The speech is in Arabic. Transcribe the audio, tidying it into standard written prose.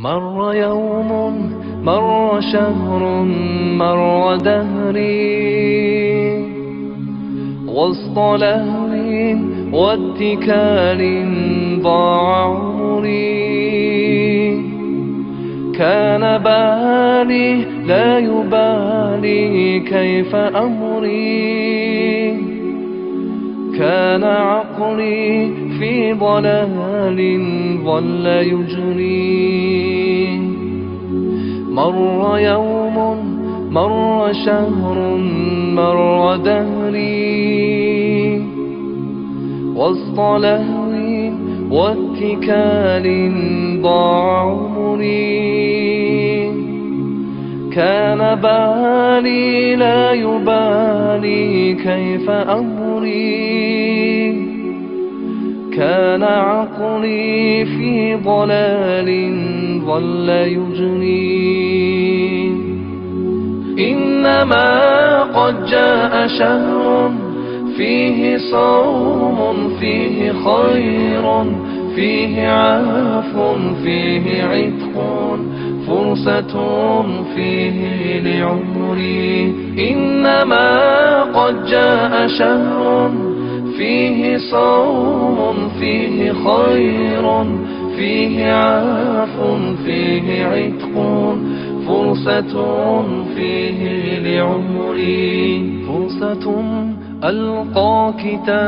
مر يوم، مر شهر، مر دهري، وسط لهو واتكال ضاع عمري. كان بالي لا يبالي كيف أمري، كان عقلي في ضلال ظل يجري. مر يوم، مر شهر، مر دهري، وسط لهو واتكال ضاع عمري. كان بالي لا يبالي كيف أمري، كان عقلي في ضلال ظل يجري. إنما قد جاء شهر فيه صوم، فيه خير، فيه عفو، فيه عتق، فرصة فيه لعمري. إنما قد جاء شهر فيه صوم، فيه خير، فيه عفو، فيه عتق، فرصة فيه لعمري. فرصة ألقى كتاب